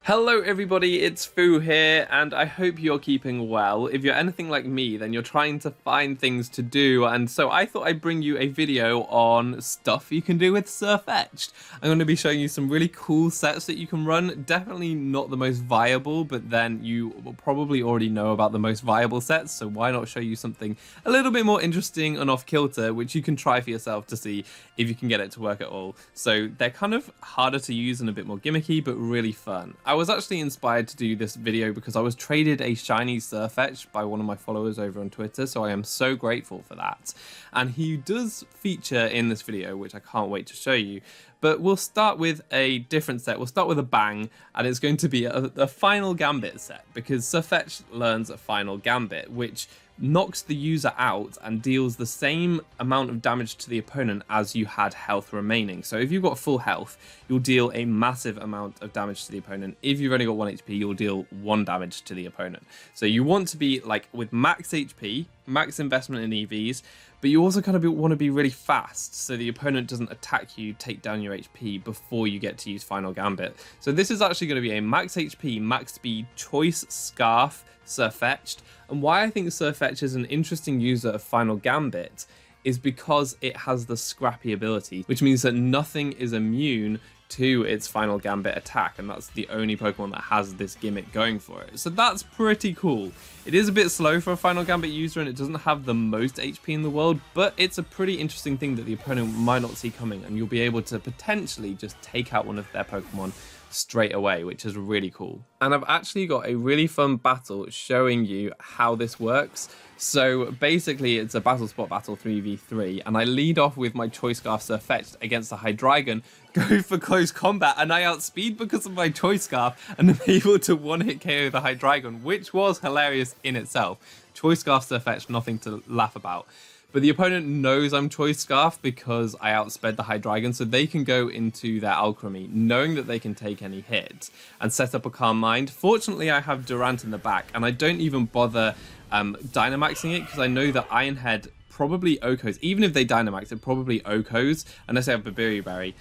Hello everybody, it's Foo here, and I hope you're keeping well. If you're anything like me, then you're trying to find things to do, and so I thought I'd bring you a video on stuff you can do with Sirfetch'd. I'm going to be showing you some really cool sets that you can run. Definitely not the most viable, but then you will probably already know about the most viable sets, so why not show you something a little bit more interesting and off-kilter, which you can try for yourself to see if you can get it to work at all. So they're kind of harder to use and a bit more gimmicky, but really fun. I was actually inspired to do this video because I was traded a shiny Sirfetch'd by one of my followers over on Twitter, so I am so grateful for that. And he does feature in this video, which I can't wait to show you. But we'll start with a different set. We'll start with a bang, and it's going to be a Final Gambit set, because Sirfetch'd learns a Final Gambit, which knocks the user out and deals the same amount of damage to the opponent as you had health remaining. So if you've got full health, you'll deal a massive amount of damage to the opponent. If you've only got 1 HP, you'll deal 1 damage to the opponent. So you want to be like with max HP, max investment in EVs, but you also kind of want to be really fast so the opponent doesn't attack you, take down your HP before you get to use Final Gambit. So this is actually going to be a max HP, max speed, choice scarf Sirfetch'd. And why I think Sirfetch'd is an interesting user of Final Gambit is because it has the scrappy ability, which means that nothing is immune to its Final Gambit attack, and that's the only Pokemon that has this gimmick going for it. So that's pretty cool. It is a bit slow for a Final Gambit user, and it doesn't have the most HP in the world, but it's a pretty interesting thing that the opponent might not see coming, and you'll be able to potentially just take out one of their Pokemon straight away, which is really cool. And I've actually got a really fun battle showing you how this works. So basically it's a battle spot battle 3v3, and I lead off with my Choice Scarf Sirfetch'd against a Hydreigon, go for close combat, and I outspeed because of my Choice Scarf and am able to one-hit KO the Hydreigon, which was hilarious in itself. Choice Scarf Sirfetch'd, nothing to laugh about. But the opponent knows I'm Choice Scarf because I outsped the Hydreigon, so they can go into their Alchemy knowing that they can take any hit and set up a Calm Mind. Fortunately, I have Durant in the back, and I don't even bother Dynamaxing it because I know that Iron Head probably OHKOs. Even if they Dynamax, it probably OHKOs unless they have Babiri Berry.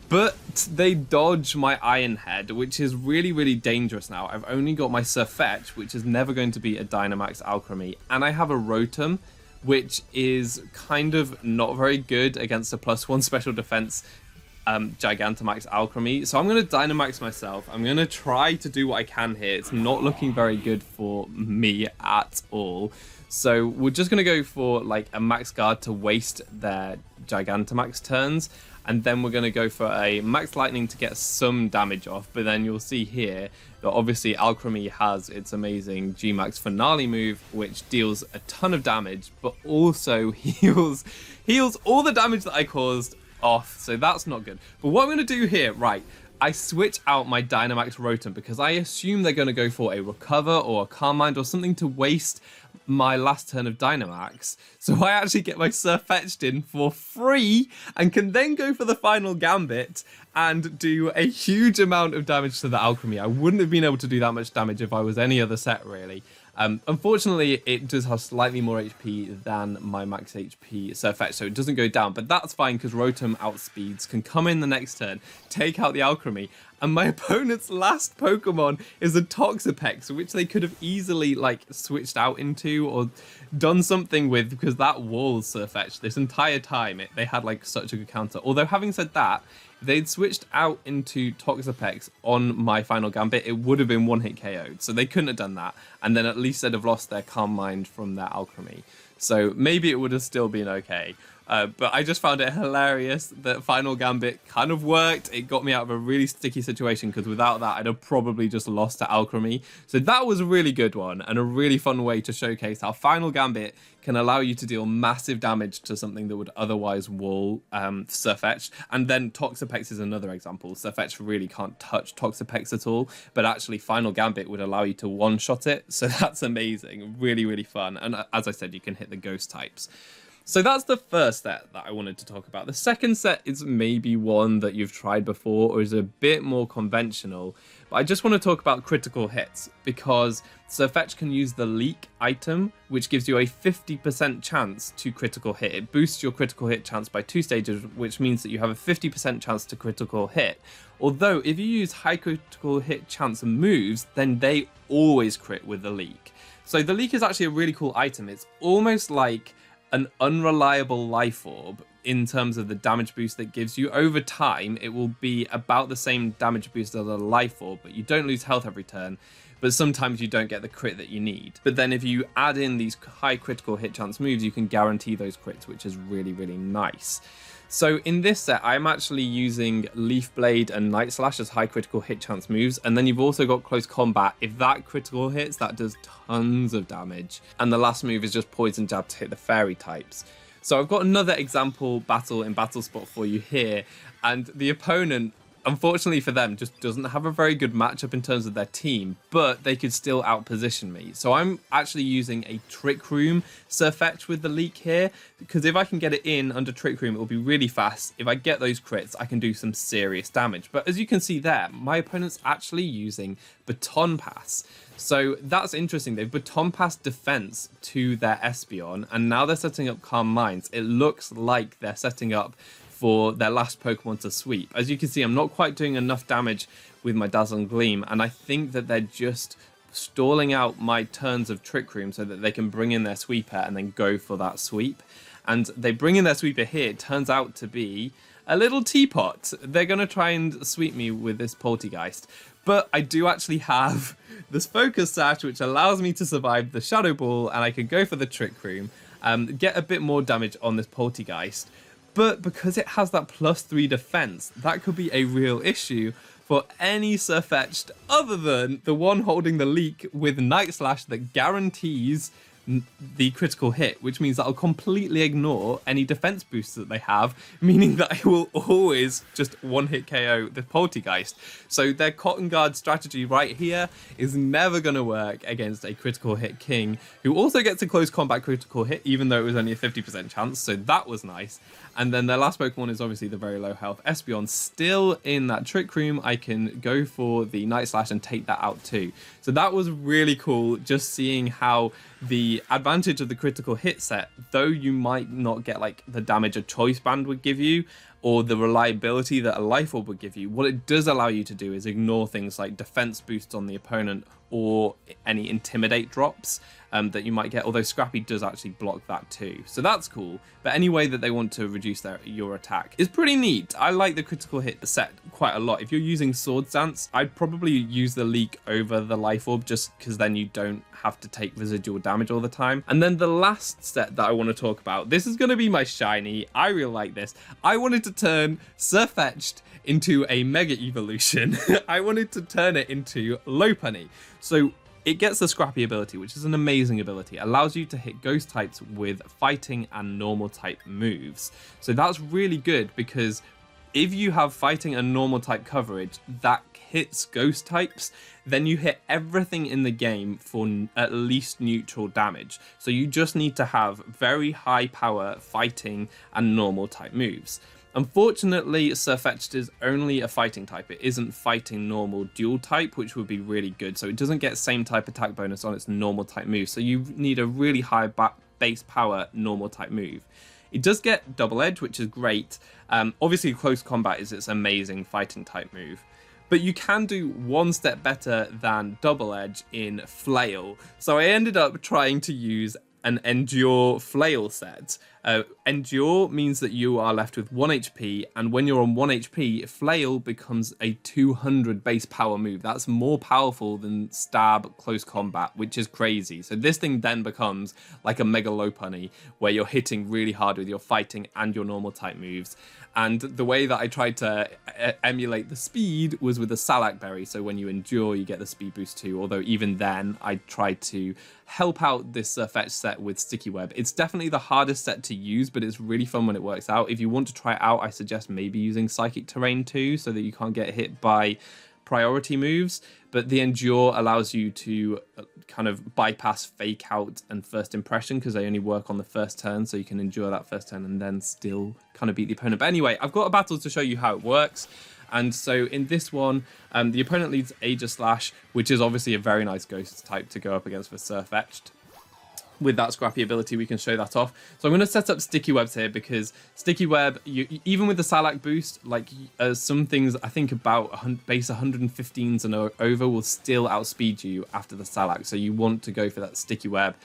But they dodge my Iron Head, which is really, really dangerous now. I've only got my Sirfetch'd, which is never going to be a Dynamax Alchemy, and I have a Rotom, which is kind of not very good against a +1 special defense Gigantamax Alchemy. So I'm going to Dynamax myself. I'm going to try to do what I can here. It's not looking very good for me at all. So we're just going to go for like a Max Guard to waste their Gigantamax turns. And then we're going to go for a Max Lightning to get some damage off. But then you'll see here that obviously Alchemy has its amazing G-Max Finale move, which deals a ton of damage, but also heals all the damage that I caused off. So that's not good. But what I'm going to do here, right, I switch out my Dynamax Rotom because I assume they're going to go for a Recover or a Calm Mind or something to waste my last turn of Dynamax. So I actually get my Sirfetch'd in for free and can then go for the Final Gambit and do a huge amount of damage to the Alchemy. I wouldn't have been able to do that much damage if I was any other set, really. Unfortunately, it does have slightly more HP than my max HP Sirfetch'd, so it doesn't go down, but that's fine because Rotom outspeeds, can come in the next turn, take out the Alchemy, and my opponent's last Pokemon is a Toxapex, which they could have easily like switched out into or done something with, because that walls Sirfetch'd this entire time. They had like such a good counter. Although having said that, if they'd switched out into Toxapex on my Final Gambit, it would have been one-hit KO'd. So they couldn't have done that. And then at least they'd have lost their Calm Mind from their Alchemy. So maybe it would have still been okay. But I just found it hilarious that Final Gambit kind of worked. It got me out of a really sticky situation because without that, I'd have probably just lost to Alchemy. So that was a really good one and a really fun way to showcase how Final Gambit can allow you to deal massive damage to something that would otherwise wall Sirfetch'd. And then Toxapex is another example. Sirfetch'd really can't touch Toxapex at all, but actually Final Gambit would allow you to one-shot it. So that's amazing. Really, really fun. And as I said, you can hit the ghost types. So that's the first set that I wanted to talk about. The second set is maybe one that you've tried before or is a bit more conventional, But I just want to talk about critical hits, because Sirfetch'd can use the leak item, which gives you a 50% chance to critical hit. It boosts your critical hit chance by 2 stages, which means that you have a 50% chance to critical hit. Although, if you use high critical hit chance moves, then they always crit with the leak. So the leak is actually a really cool item. It's almost like an unreliable life orb in terms of the damage boost that gives you. Over time, it will be about the same damage boost as a life orb, but you don't lose health every turn. But sometimes you don't get the crit that you need. But then if you add in these high critical hit chance moves, you can guarantee those crits, which is really, really nice. So in this set, I'm actually using Leaf Blade and Night Slash as high critical hit chance moves. And then you've also got Close Combat. If that critical hits, that does tons of damage. And the last move is just Poison Jab to hit the fairy types. So I've got another example battle in Battle Spot for you here. And the opponent, unfortunately for them, just doesn't have a very good matchup in terms of their team, but they could still outposition me. So I'm actually using a Trick Room Sirfetch'd with the leak here, because if I can get it in under Trick Room, it will be really fast. If I get those crits, I can do some serious damage. But as you can see there, my opponent's actually using Baton Pass. So that's interesting. They've Baton Pass defense to their Espeon, and now they're setting up Calm Minds. It looks like they're setting up for their last Pokemon to sweep. As you can see, I'm not quite doing enough damage with my Dazzling Gleam, and I think that they're just stalling out my turns of Trick Room so that they can bring in their sweeper and then go for that sweep. And they bring in their sweeper here. It turns out to be a little teapot. They're going to try and sweep me with this Poltergeist. But I do actually have this Focus Sash, which allows me to survive the Shadow Ball, and I can go for the Trick Room, get a bit more damage on this Poltergeist. But because it has that +3 defense, that could be a real issue for any Sirfetch'd other than the one holding the leak with Night Slash that guarantees the critical hit, which means that I'll completely ignore any defense boosts that they have, meaning that I will always just one-hit KO the Poltergeist. So their Cotton Guard strategy right here is never going to work against a critical hit king, who also gets a close combat critical hit, even though it was only a 50% chance, so that was nice. And then their last Pokemon is obviously the very low health Espeon. Still in that Trick Room, I can go for the Night Slash and take that out too. So that was really cool, just seeing how the advantage of the critical hit set, though you might not get like the damage a Choice Band would give you, or the reliability that a Life Orb would give you, what it does allow you to do is ignore things like defense boosts on the opponent or any Intimidate drops that you might get, although Scrappy does actually block that too. So that's cool, but any way that they want to reduce your attack is pretty neat. I like the critical hit set quite a lot. If you're using Sword Stance, I'd probably use the leak over the Life Orb, just because then you don't have to take residual damage all the time. And then the last set that I want to talk about, this is going to be my shiny. I really like this. I wanted to turn Sirfetch'd into a Mega Evolution. I wanted to turn it into Lopunny. So it gets the Scrappy ability, which is an amazing ability. It allows you to hit ghost types with fighting and normal type moves. So that's really good, because if you have fighting and normal type coverage that hits ghost types, then you hit everything in the game for at least neutral damage. So you just need to have very high power fighting and normal type moves. Unfortunately, Sirfetch'd is only a fighting type. It isn't fighting normal dual type, which would be really good. So it doesn't get same type attack bonus on its normal type move. So you need a really high base power normal type move. It does get Double Edge, which is great. Obviously, Close Combat is its amazing fighting type move. But you can do one step better than Double Edge in Flail. So I ended up trying to use an Endure Flail set. Endure means that you are left with 1 HP, and when you're on 1 HP, Flail becomes a 200 base power move. That's more powerful than Stab Close Combat, which is crazy. So this thing then becomes like a Mega Lopunny, where you're hitting really hard with your fighting and your normal type moves. And the way that I tried to emulate the speed was with the Salac Berry. So when you endure, you get the speed boost too. Although even then, I tried to help out this Sirfetch'd set with Sticky Web. It's definitely the hardest set to use, but it's really fun when it works out. If you want to try it out, I suggest maybe using Psychic Terrain too, so that you can't get hit by priority moves. But the Endure allows you to kind of bypass Fake Out and First Impression, because they only work on the first turn, so you can endure that first turn and then still kind of beat the opponent. But anyway, I've got a battle to show you how it works. And so in this one, the opponent leads Aegislash, which is obviously a very nice ghost type to go up against for Sirfetch'd. With that scrappy ability, we can show that off. So I'm going to set up sticky webs here because sticky web, even with the Salak boost, like some things I think about base 115s and over will still outspeed you after the Salak. So you want to go for that sticky web.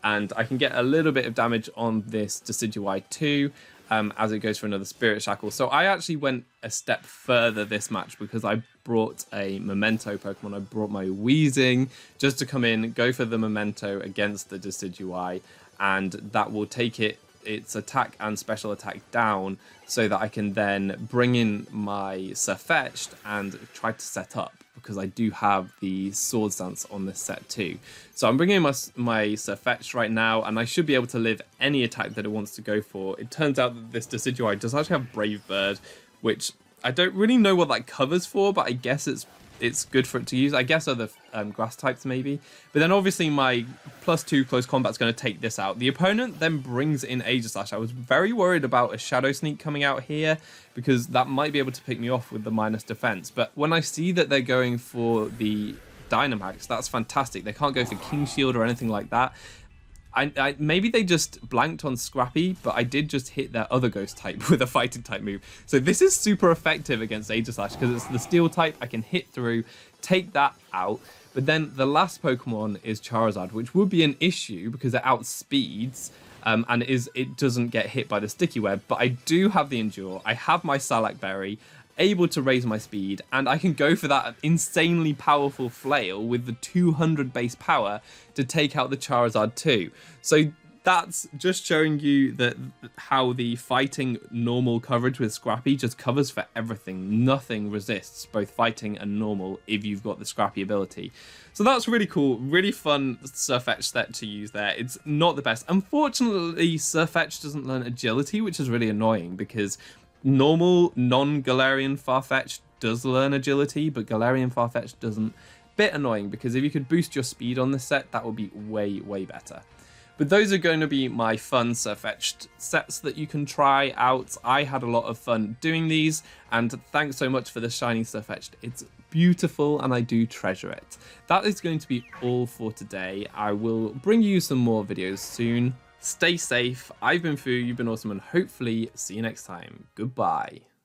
And I can get a little bit of damage on this Decidueye too, as it goes for another Spirit Shackle. So I actually went a step further this match because I brought a Memento Pokemon. I brought my Weezing just to come in, go for the Memento against the Decidueye, and that will take its attack and special attack down so that I can then bring in my Sirfetch'd and try to set up, because I do have the Swords Dance on this set too. So I'm bringing in my Sirfetch'd right now, and I should be able to live any attack that it wants to go for. It turns out that this Decidueye does actually have Brave Bird, which I don't really know what that covers for, but I guess it's good for it to use. I guess other grass types maybe. But then obviously my +2 close combat's going to take this out. The opponent then brings in Aegislash. I was very worried about a Shadow Sneak coming out here because that might be able to pick me off with the minus defense. But when I see that they're going for the Dynamax, that's fantastic. They can't go for King Shield or anything like that. Maybe they just blanked on Scrappy, but I did just hit their other ghost type with a fighting type move. So this is super effective against Aegislash because it's the steel type. I can hit through, take that out. But then the last Pokemon is Charizard, which would be an issue because it outspeeds and it doesn't get hit by the sticky web. But I do have the Endure. I have my Salak Berry, able to raise my speed, and I can go for that insanely powerful flail with the 200 base power to take out the Charizard too. So that's just showing you that how the fighting normal coverage with Scrappy just covers for everything. Nothing resists both fighting and normal if you've got the Scrappy ability. So that's really cool, really fun Sirfetch'd set to use there. It's not the best. Unfortunately, Sirfetch'd doesn't learn agility, which is really annoying because normal non-Galarian Farfetch'd does learn agility, but Galarian Farfetch'd doesn't. Bit annoying because if you could boost your speed on this set, that would be way, way better. But those are going to be my fun Sirfetch'd sets that you can try out. I had a lot of fun doing these, and thanks so much for the shiny Sirfetch'd. It's beautiful and I do treasure it. That is going to be all for today. I will bring you some more videos soon. Stay safe. I've been Foo, you've been awesome, and hopefully see you next time. Goodbye.